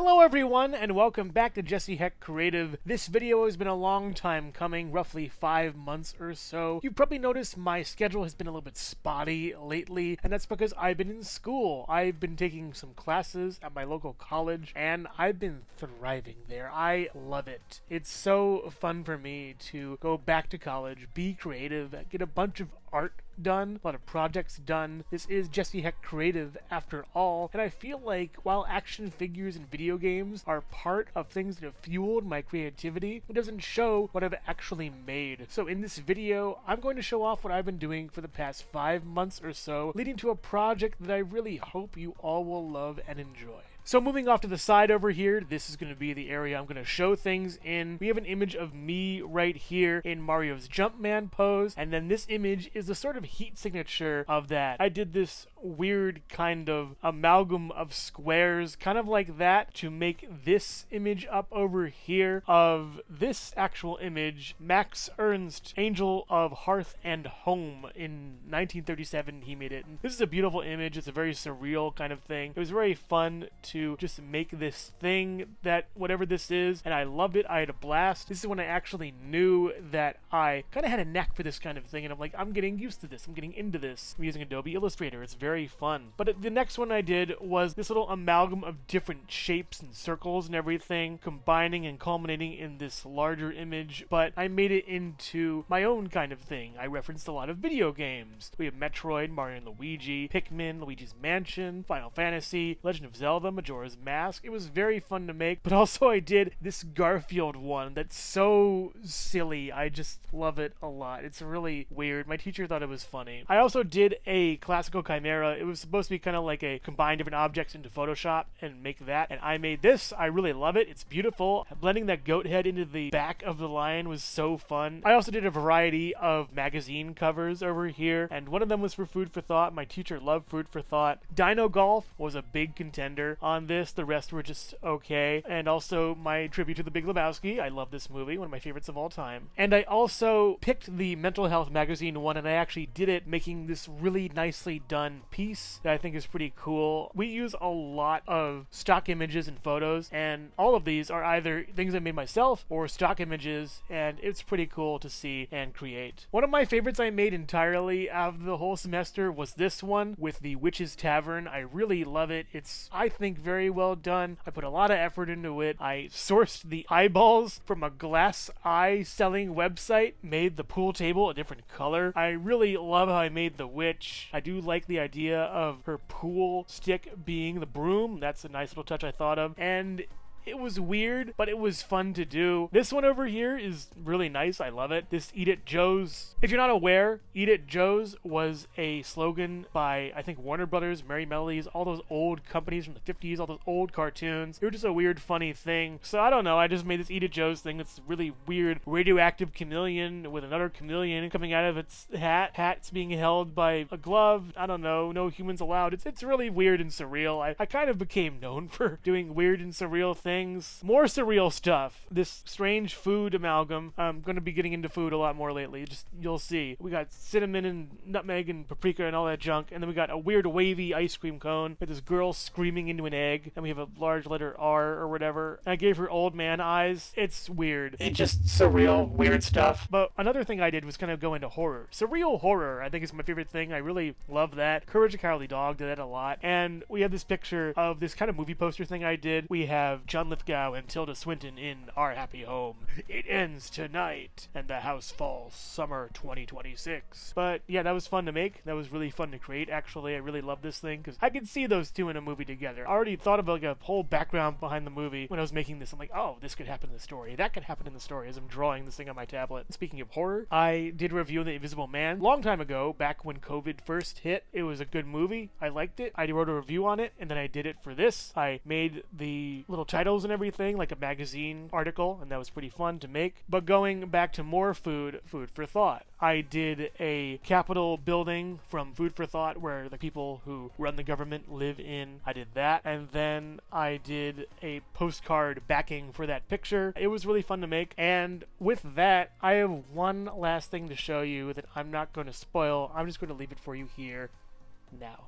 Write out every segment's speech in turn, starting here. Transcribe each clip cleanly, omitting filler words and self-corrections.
Hello everyone, and welcome back to Jesse Hecht Creative. This video has been a long time coming, roughly 5 months or so. You've probably noticed my schedule has been a little bit spotty lately, and that's because I've been in school. I've been taking some classes at my local college, and I've been thriving there. I love it. It's so fun for me to go back to college, be creative, get a bunch of art done, a lot of projects done. This is Jesse Hecht Creative after all, and I feel like while action figures and video games are part of things that have fueled my creativity, it doesn't show what I've actually made. So in this video, I'm going to show off what I've been doing for the past 5 months or so, leading to a project that I really hope you all will love and enjoy. So moving off to the side over here, this is going to be the area I'm going to show things in. We have an image of me right here in Mario's Jumpman pose, and then this image is the sort of heat signature of that. I did this weird kind of amalgam of squares, kind of like that, to make this image up over here of this actual image, Max Ernst, Angel of Hearth and Home. In 1937 he made it. And this is a beautiful image. It's a very surreal kind of thing. It was very fun to just make this thing, that whatever this is, and I loved it. I had a blast. This is when I actually knew that I kind of had a knack for this kind of thing, and I'm like, I'm getting used to this. I'm getting into this. I'm using Adobe Illustrator. It's very fun. But the next one I did was this little amalgam of different shapes and circles and everything, combining and culminating in this larger image, but I made it into my own kind of thing. I referenced a lot of video games. We have Metroid, Mario and Luigi, Pikmin, Luigi's Mansion, Final Fantasy, Legend of Zelda, Majora's Mask. It was very fun to make, but also I did this Garfield one that's so silly. I just love it a lot. It's really weird. My teacher thought it was funny. I also did a classical chimera. It was supposed to be kind of like a combine different objects into Photoshop and make that, and I made this. I really love it. It's beautiful. Blending that goat head into the back of the lion was so fun. I also did a variety of magazine covers over here, and one of them was for Food for Thought. My teacher loved Food for Thought. Dino Golf was a big contender on this. The rest were just okay. And also my tribute to The Big Lebowski. I love this movie, one of my favorites of all time. And I also picked the mental health magazine one, and I actually did it making this really nicely done piece that I think is pretty cool. We use a lot of stock images and photos, and all of these are either things I made myself or stock images, and it's pretty cool to see and create. One of my favorites I made entirely out of the whole semester was this one with the Witch's Tavern. I really love it. It's, I think, very well done. I put a lot of effort into it. I sourced the eyeballs from a glass eye selling website, made the pool table a different color. I really love how I made the witch. I do like the idea of her pool stick being the broom. That's a nice little touch I thought of. And it was weird, but it was fun to do. This one over here is really nice. I love it. This Eat It Joe's. If you're not aware, Eat It Joe's was a slogan by, I think, Warner Brothers, Merry Melodies, all those old companies from the 50s, all those old cartoons. They were just a weird, funny thing. So I don't know. I just made this Eat It Joe's thing that's really weird. Radioactive chameleon with another chameleon coming out of its hat. Hat's being held by a glove. I don't know. No humans allowed. It's really weird and surreal. I kind of became known for doing weird and surreal things. More surreal stuff. This strange food amalgam. I'm going to be getting into food a lot more lately. Just, you'll see. We got cinnamon and nutmeg and paprika and all that junk. And then we got a weird wavy ice cream cone with this girl screaming into an egg. And we have a large letter R or whatever. And I gave her old man eyes. It's weird. It's just surreal, weird stuff. But another thing I did was kind of go into horror. Surreal horror, I think, is my favorite thing. I really love that. Courage the Cowardly Dog did that a lot. And we have this picture of this kind of movie poster thing I did. We have John Lithgow and Tilda Swinton in Our Happy Home. It ends tonight, and the house falls summer 2026. But yeah, that was fun to make. That was really fun to create, actually. I really love this thing because I could see those two in a movie together. I already thought of like a whole background behind the movie when I was making this. I'm like, oh, this could happen in the story. That could happen in the story as I'm drawing this thing on my tablet. Speaking of horror, I did a review of The Invisible Man long time ago, back when COVID first hit. It was a good movie. I liked it. I wrote a review on it, and then I did it for this. I made the little titles and everything like a magazine article, and that was pretty fun to make. But going back to more food for thought, I did a Capitol building from Food for Thought where the people who run the government live in. I did that, and then I did a postcard backing for that picture. It was really fun to make, and with that, I have one last thing to show you that I'm not going to spoil. I'm just going to leave it for you here now.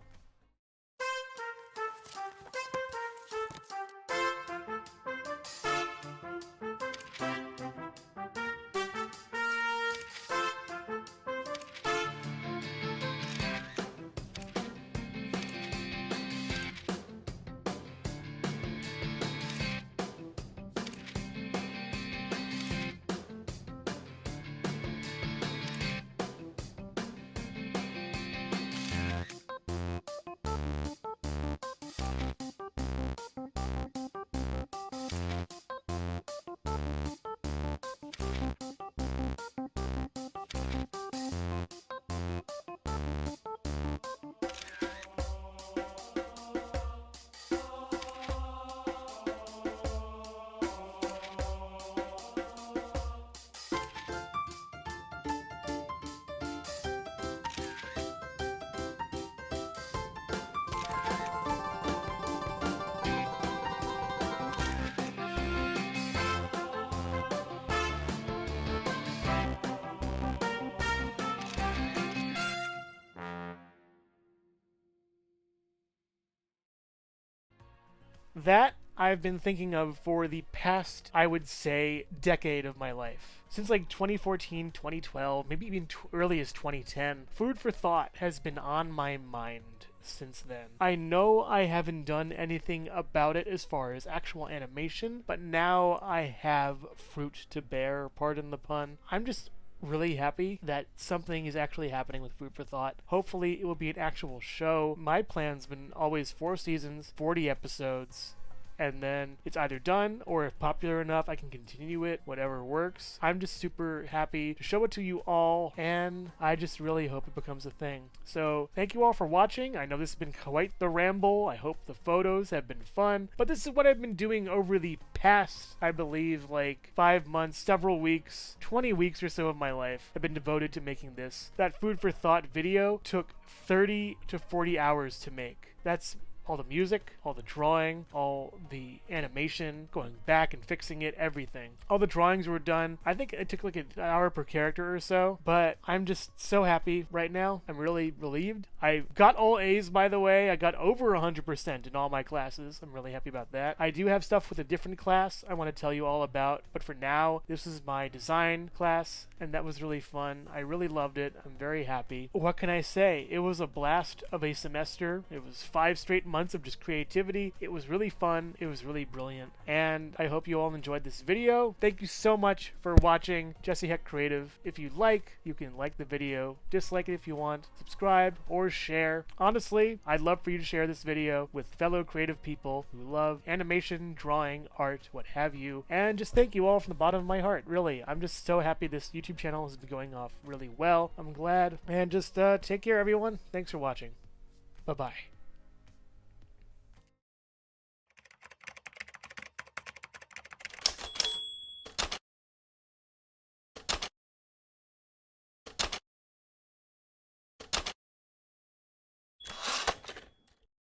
That I've been thinking of for the past, I would say, decade of my life. Since like 2014, 2012, maybe even early as 2010, food for thought has been on my mind since then. I know I haven't done anything about it as far as actual animation, but now I have fruit to bear, pardon the pun. I'm just really happy that something is actually happening with Food for Thought. Hopefully it will be an actual show. My plan's been always 4 seasons, 40 episodes, and then it's either done, or if popular enough I can continue it, whatever works. I'm just super happy to show it to you all, and I just really hope it becomes a thing. So thank you all for watching. I know this has been quite the ramble. I hope the photos have been fun, but this is what I've been doing over the past, I believe, like 5 months, several weeks, 20 weeks or so of my life have been devoted to making this. That Food for Thought video took 30 to 40 hours to make. That's all the music, all the drawing, all the animation, going back and fixing it, everything. All the drawings were done. I think it took like an hour per character or so, but I'm just so happy right now. I'm really relieved. I got all A's, by the way. I got over 100% in all my classes. I'm really happy about that. I do have stuff with a different class I want to tell you all about, but for now, this is my design class, and that was really fun. I really loved it. I'm very happy. What can I say? It was a blast of a semester. It was 5 straight months of just creativity. It was really fun. It was really brilliant. And I hope you all enjoyed this video. Thank you so much for watching Jesse Hecht Creative. If you like, you can like the video, dislike it if you want, subscribe, or share. Honestly, I'd love for you to share this video with fellow creative people who love animation, drawing, art, what have you. And just thank you all from the bottom of my heart. Really, I'm just so happy this YouTube channel has been going off really well. I'm glad. And just take care, everyone. Thanks for watching. Bye-bye.